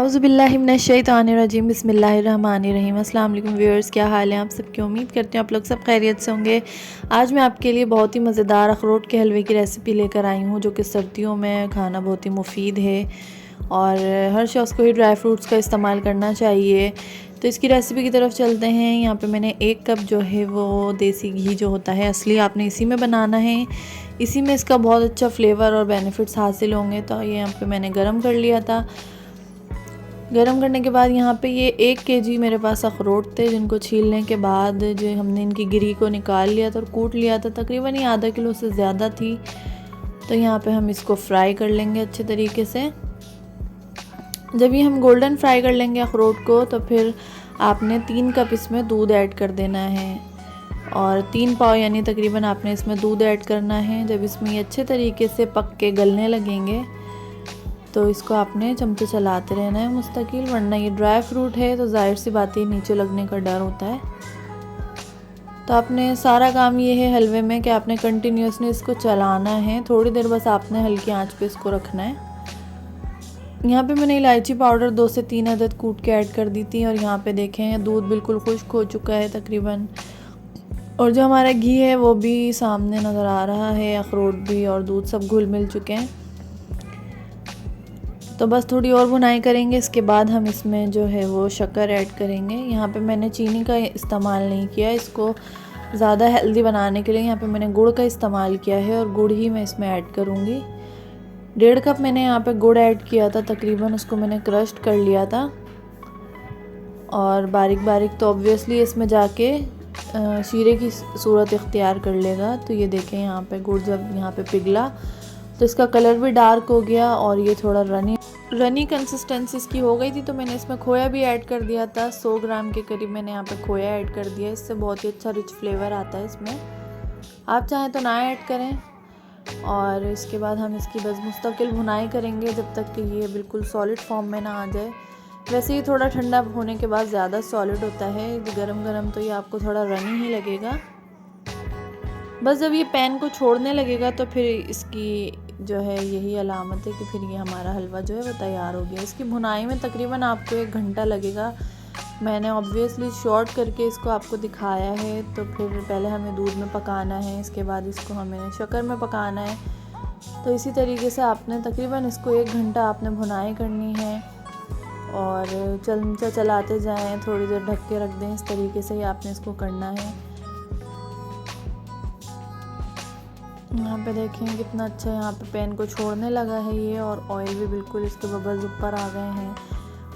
औज़ुबिल्लाहिमिनश्शैतानिर्रजीम बिस्मिल्लाहिर्रहमानिर्रहीम। अस्सलाम वालेकुम व्यूअर्स, क्या हाल है आप सबके। उम्मीद करती हूँ आप लोग सब खैरियत से होंगे। आज मैं आपके लिए बहुत ही मज़ेदार अखरोट के हलवे की रेसिपी लेकर आई हूँ, जो कि सर्दियों में खाना बहुत ही मुफीद है और हर शख्स को ही ड्राई फ्रूट्स का इस्तेमाल करना चाहिए। तो इसकी रेसिपी की तरफ चलते हैं। यहाँ पे मैंने 1 कप जो है वो देसी घी जो होता है असली, आपने इसी में बनाना है। इसी में इसका बहुत अच्छा फ्लेवर और बेनिफिट्स हासिल होंगे। तो ये यहाँ पे मैंने गरम कर लिया था। गरम करने के बाद यहाँ पे ये 1 केजी मेरे पास अखरोट थे, जिनको छीलने के बाद जो हमने इनकी गिरी को निकाल लिया था और कूट लिया था। तकरीबन ये आधा किलो से ज़्यादा थी। तो यहाँ पे हम इसको फ्राई कर लेंगे अच्छे तरीके से। जब ये हम गोल्डन फ्राई कर लेंगे अखरोट को, तो फिर आपने 3 कप इसमें दूध ऐड कर देना है और 3 पाव यानी तकरीबन आपने इसमें दूध ऐड करना है। जब इसमें ये अच्छे तरीके से पक के गलने लगेंगे तो इसको आपने चमचे चलाते रहना है मुस्तकिल, वरना ये ड्राई फ्रूट है तो जाहिर सी बात है नीचे लगने का डर होता है। तो आपने सारा काम ये है हलवे में कि आपने कंटिन्यूसली इसको चलाना है। थोड़ी देर बस आपने हल्की आंच पे इसको रखना है। यहाँ पे मैंने इलायची पाउडर 2 से 3 अदद कूट के ऐड कर दी थी और यहाँ पे देखें दूध बिल्कुल खुश्क हो चुका है तकरीबन, और जो हमारा घी है वो भी सामने नज़र आ रहा है, अखरोट भी और दूध सब घुल मिल चुके हैं। तो बस थोड़ी और भुनाई करेंगे। इसके बाद हम इसमें जो है वो शक्कर ऐड करेंगे। यहाँ पे मैंने चीनी का इस्तेमाल नहीं किया, इसको ज़्यादा हेल्दी बनाने के लिए यहाँ पे मैंने गुड़ का इस्तेमाल किया है और गुड़ ही मैं इसमें ऐड करूँगी। 1.5 कप मैंने यहाँ पे गुड़ ऐड किया था तकरीबन, उसको मैंने क्रश्ड कर लिया था और बारीक बारीक। तो ऑब्वियसली इसमें जाके शीरे की सूरत इख्तियार कर लेगा। तो ये देखें यहाँ पे गुड़ जब यहाँ पे पिघला तो इसका कलर भी डार्क हो गया और ये थोड़ा रनी कंसिस्टेंसी इसकी हो गई थी। तो मैंने इसमें खोया भी ऐड कर दिया था, 100 ग्राम के करीब मैंने यहाँ पे खोया ऐड कर दिया। इससे बहुत ही अच्छा रिच फ्लेवर आता है इसमें, आप चाहें तो ना ऐड करें। और इसके बाद हम इसकी बस मुस्तकिल भुनाई करेंगे जब तक कि ये बिल्कुल सॉलिड फॉर्म में ना आ जाए। वैसे ये थोड़ा ठंडा होने के बाद ज़्यादा सॉलिड होता है, गरम गरम तो ये आपको थोड़ा रनी ही लगेगा। बस जब ये पैन को छोड़ने लगेगा तो फिर इसकी जो है यही अलामत है कि फिर ये हमारा हलवा जो है वो तैयार हो गया। इसकी भुनाई में तकरीबन आपको 1 घंटा लगेगा। मैंने ऑब्वियसली शॉर्ट करके इसको आपको दिखाया है। तो फिर पहले हमें दूध में पकाना है, इसके बाद इसको हमें शक्कर में पकाना है। तो इसी तरीके से आपने तकरीबन इसको 1 घंटा आपने भुनाई करनी है और चमचा चलाते जाएँ, थोड़ी देर ढक के रख दें। इस तरीके से ही आपने इसको करना है। यहाँ पे देखें कितना अच्छा यहाँ पे पैन को छोड़ने लगा है ये, और ऑयल भी बिल्कुल इसके बबल्स ऊपर आ गए हैं।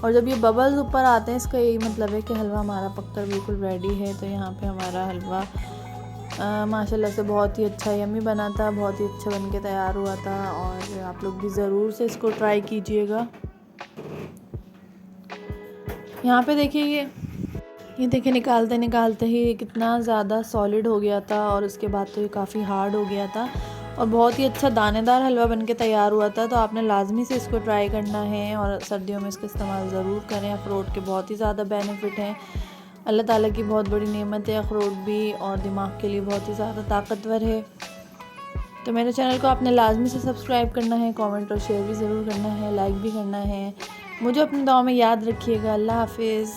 और जब ये बबल्स ऊपर आते हैं इसका यही मतलब है कि हलवा हमारा पककर बिल्कुल रेडी है। तो यहाँ पे हमारा हलवा माशाल्लाह से बहुत ही अच्छा यम्मी बना था, बहुत ही अच्छा बन के तैयार हुआ था। और आप लोग भी ज़रूर से इसको ट्राई कीजिएगा। यहाँ पे देखिए ये देखिए निकालते निकालते ही कितना ज़्यादा सॉलिड हो गया था और उसके बाद तो ये काफ़ी हार्ड हो गया था और बहुत ही अच्छा दानेदार हलवा बनके तैयार हुआ था। तो आपने लाजमी से इसको ट्राई करना है और सर्दियों में इसका इस्तेमाल ज़रूर करें। अखरोट के बहुत ही ज़्यादा बेनिफिट हैं, अल्लाह ताला की बहुत बड़ी नेमत है अखरोट भी, और दिमाग के लिए बहुत ही ज़्यादा ताकतवर है। तो मेरे चैनल को आपने लाजमी से सब्सक्राइब करना है, कमेंट और शेयर भी ज़रूर करना है, लाइक भी करना है। मुझे अपनी दुआ में याद रखिएगा। अल्लाह हाफिज़।